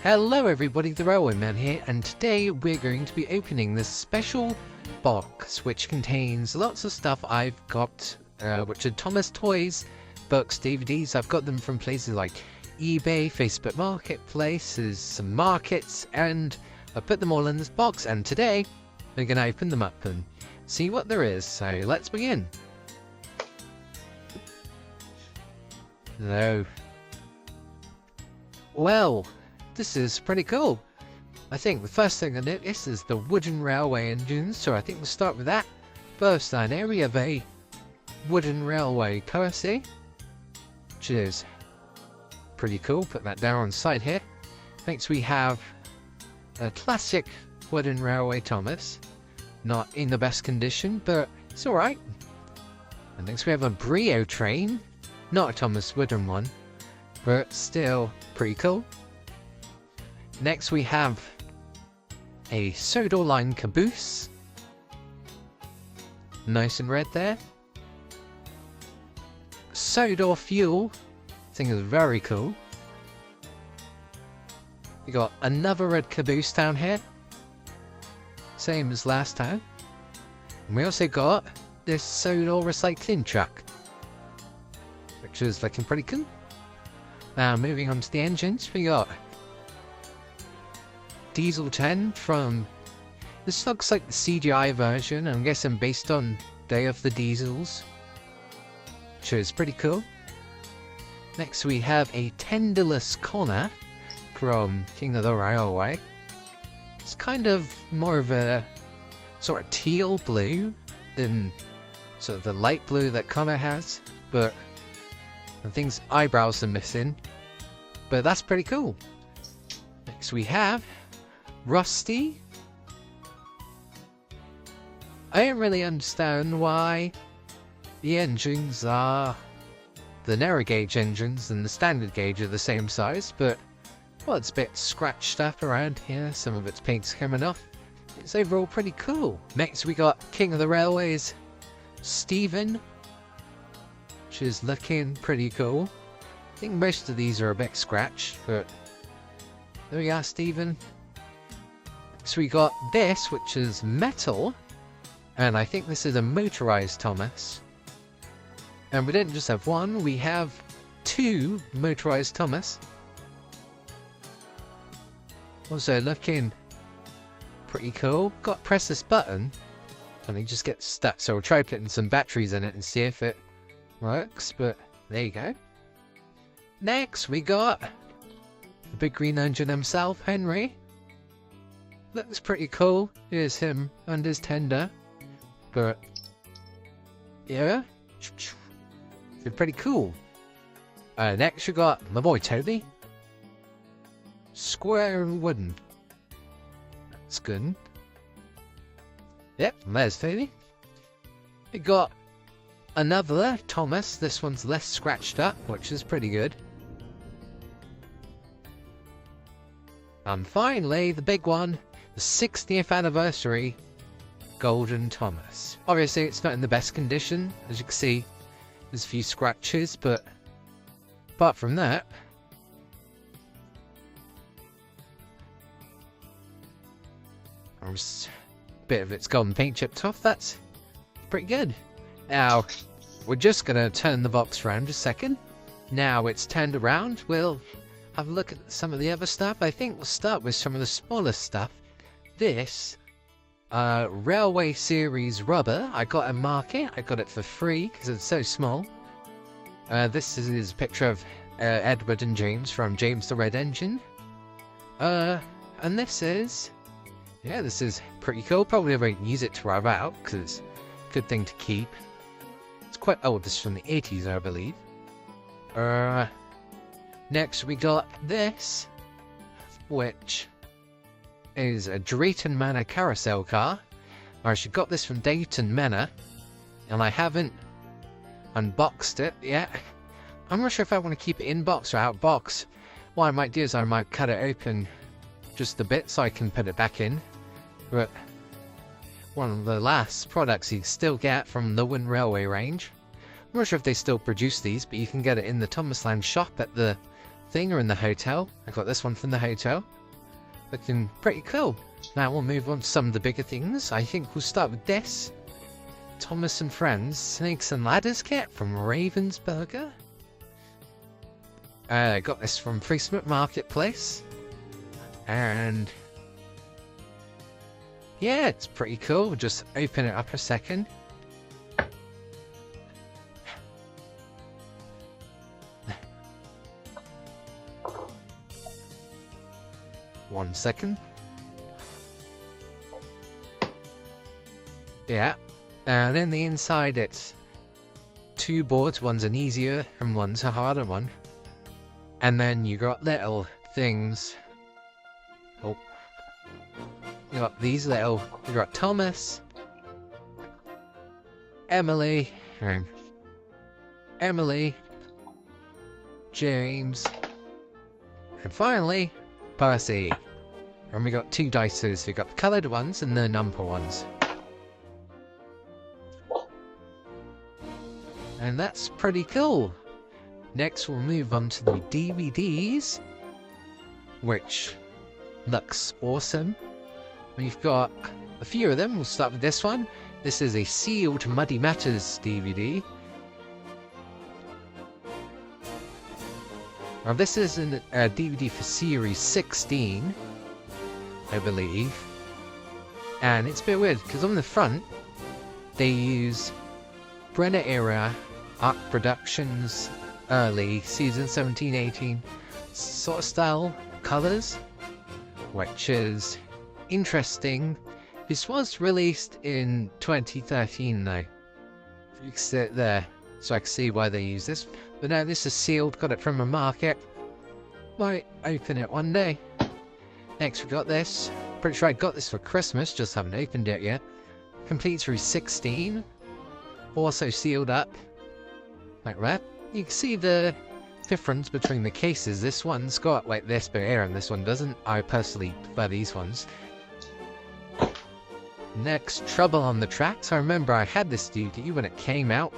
Hello everybody, the Railway Man here, and today we're going to be opening this special box which contains lots of stuff I've got, which are Thomas toys, books, DVDs. I've got them from places like eBay, Facebook Marketplace, some markets, and I put them all in this box, and today we're going to open them up and see what there is. So let's begin. No. Well, this is pretty cool. I think the first thing I notice is the wooden railway engines, so I think we'll start with that. First down here we have a wooden railway course, which is pretty cool. Put that down on side here. Next we have a classic wooden railway Thomas. Not in the best condition, but it's alright. And next we have a Brio train. Not a Thomas wooden one, but still pretty cool. Next we have a Sodor line caboose. Nice and red there. Sodor fuel. Thing is very cool. We got another red caboose down here. Same as last time. And we also got this Sodor recycling truck, which is looking pretty cool. Now moving on to the engines, we got Diesel 10 from, this looks like the CGI version, I'm guessing based on Day of the Diesels, which is pretty cool. Next we have a Tenderless Connor from King of the Railway. It's kind of more of a sort of teal blue than sort of the light blue that Connor has, but I think his eyebrows are missing, but that's pretty cool. Next we have Rusty. I don't really understand why the engines are, the narrow gauge engines and the standard gauge are the same size, but well, it's a bit scratched up around here, some of its paint's coming off. It's overall pretty cool. Next we got King of the Railways Stephen, which is looking pretty cool. I think most of these are a bit scratched, but there we are, Stephen. So we got this, which is metal, and I think this is a motorized Thomas. And we didn't just have one, we have two motorized Thomas. Also looking pretty cool. Got to press this button and it just gets stuck, so we'll try putting some batteries in it and see if it works, but there you go. Next we got the big green engine himself, Henry. Looks pretty cool. Here's him and his tender, but yeah, it's pretty cool. Next we got my boy Toby. Square and wooden. That's good. Yep, there's Toby. We got another Thomas. This one's less scratched up, which is pretty good. And finally, the big one, the 60th anniversary Golden Thomas. Obviously, it's not in the best condition. As you can see, there's a few scratches, but apart from that, a bit of it's golden paint chipped off. That's pretty good. Now, we're just going to turn the box around a second. Now it's turned around, we'll have a look at some of the other stuff. I think we'll start with some of the smaller stuff. This Railway Series rubber, I got a market. I got it for free because it's so small. This is a picture of Edward and James from James the Red Engine. And this is, yeah, this is pretty cool. Probably won't use it to drive out because it's a good thing to keep. It's quite old. This is from the 80s, I believe. Next we got this, which is a Drayton Manor carousel car. I actually got this from Drayton Manor, and I haven't unboxed it yet. I'm not sure if I want to keep it in box or out box. What I might do is I might cut it open just a bit so I can put it back in. But one of the last products you still get from the Wynn Railway range. I'm not sure if they still produce these, but you can get it in the Thomasland shop at the thing are in the hotel. I got this one from the hotel. Looking pretty cool. Now we'll move on to some of the bigger things. I think we'll start with this. Thomas and Friends Snakes and Ladders kit from Ravensburger. I got this from Facebook Marketplace. And yeah, it's pretty cool. We'll just open it up a second. One second. Yeah, and in the inside it's two boards, one's an easier and one's a harder one. And then you got little things. Oh. You got these little, you got Thomas, Emily, James, and finally, Percy. And we got two dices. We got the coloured ones and the number ones. And that's pretty cool. Next we'll move on to the DVDs, which looks awesome. We've got a few of them. We'll start with this one. This is a sealed Muddy Matters DVD. Now this is a DVD for Series 16, I believe. And it's a bit weird, because on the front, they use Brenner era Arc Productions early season 17-18 sort of style colours, which is interesting. This was released in 2013 though. You can see it there, so I can see why they use this. But now this is sealed, got it from a market. Might open it one day. Next we got this. Pretty sure I got this for Christmas, just haven't opened it yet. Complete through 16. Also sealed up. Like that. You can see the difference between the cases. This one's got like this bit here and this one doesn't. I personally prefer these ones. Next, Trouble on the Tracks. I remember I had this DVD when it came out.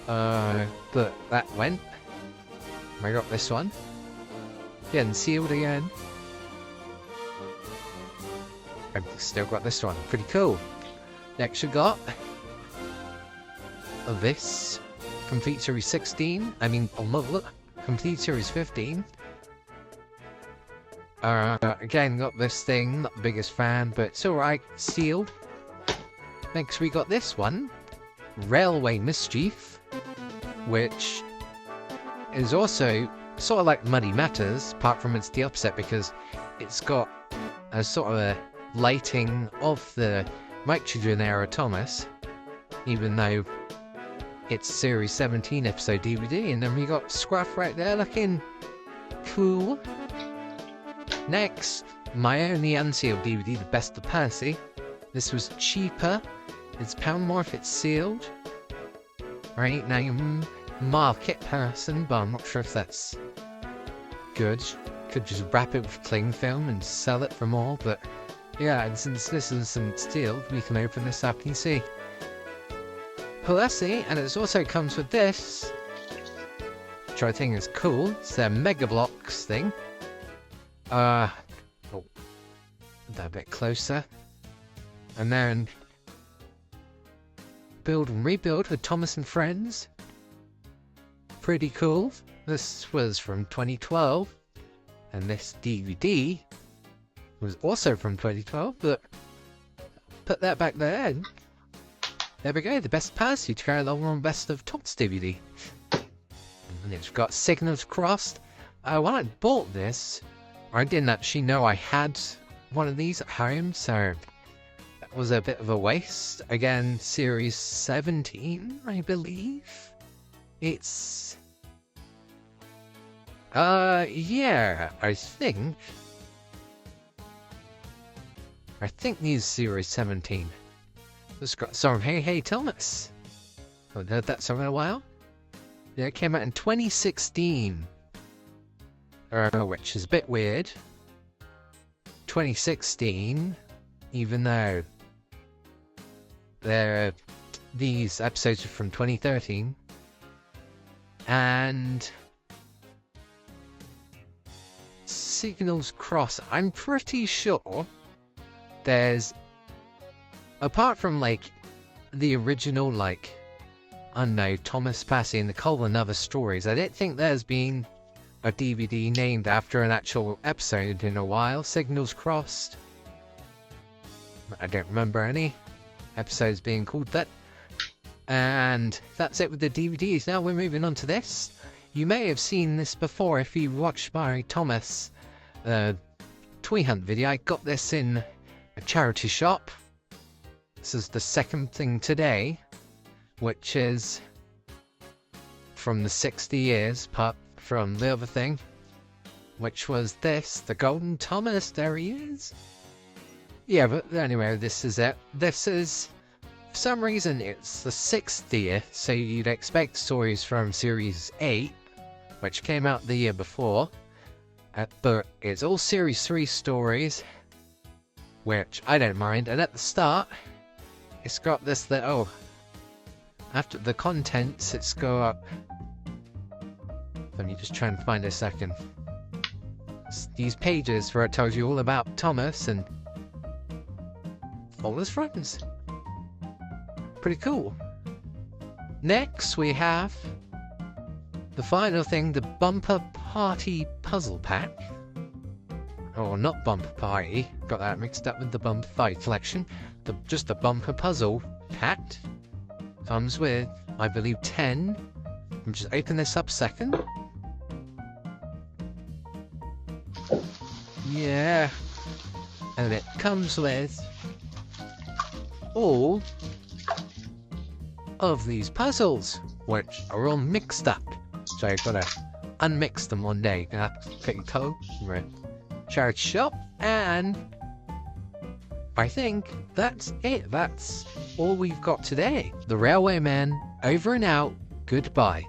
But that went. I got this one. Getting sealed again. I've still got this one. Pretty cool. Next we got this. Complete Series 16. Complete Series 15. Again, got this thing. Not the biggest fan, but it's alright. Sealed. Next we got this one. Railway Mischief. Which is also sort of like Muddy Matters, apart from it's the opposite because it's got a sort of a lighting of the Nitrogen era Thomas, even though it's Series 17 episode DVD. And then we got Scruff right there looking cool. Next, my only unsealed DVD, The Best of Percy. This was cheaper. It's £1 more if it's sealed. Right, now you market person, but I'm not sure if that's good. Could just wrap it with cling film and sell it for more, but yeah, and since this is some steel, we can open this up and you see. Percy, and it also comes with this, which I think is cool. It's their Mega Bloks thing. Oh, that a bit closer. And then Build and Rebuild with Thomas and Friends. Pretty cool. This was from 2012. And this DVD was also from 2012, but put that back there and there we go, The Best Percy to carry along on Best of Tots DVD. And it's got Signals Crossed. When I bought this, I didn't actually know I had one of these at home, so that was a bit of a waste. Again, Series 17, I believe. It's... yeah, I think these Series 17. It's got some Hey Hey Thomas. I haven't heard that song in a while. Yeah, it came out in 2016. Which is a bit weird. 2016, even though these episodes are from 2013. And Signals Cross, I'm pretty sure there's, apart from like the original, like, I don't know, Thomas Passy and Nicole and other stories, I don't think there's been a DVD named after an actual episode in a while. Signals Crossed, I don't remember any episodes being called that. And that's it with the DVDs. Now we're moving on to this. You may have seen this before if you watched my Thomas Toy Hunt video. I got this in a charity shop. This is the second thing today, which is from the 60 years, apart from the other thing, which was this, the Golden Thomas. There he is. Yeah, but anyway, this is it. This is, for some reason, it's the 60th, so you'd expect stories from Series 8, which came out the year before, but it's all Series 3 stories, which I don't mind. And at the start, it's got this little, after the contents, it's got, let me just try and find a second. It's these pages where it tells you all about Thomas and all his friends. Pretty cool. Next we have the final thing, the Bumper Party Puzzle Pack. Oh, not Bumper Party, got that mixed up with the Bumper Fight collection. Just the Bumper Puzzle Pack comes with, I believe, 10. Let me just open this up a second. Yeah. And it comes with all of these puzzles, which are all mixed up. So I've got to unmix them one day. Pick code, charity shop, and I think that's it. That's all we've got today. The Railwayman, over and out. Goodbye.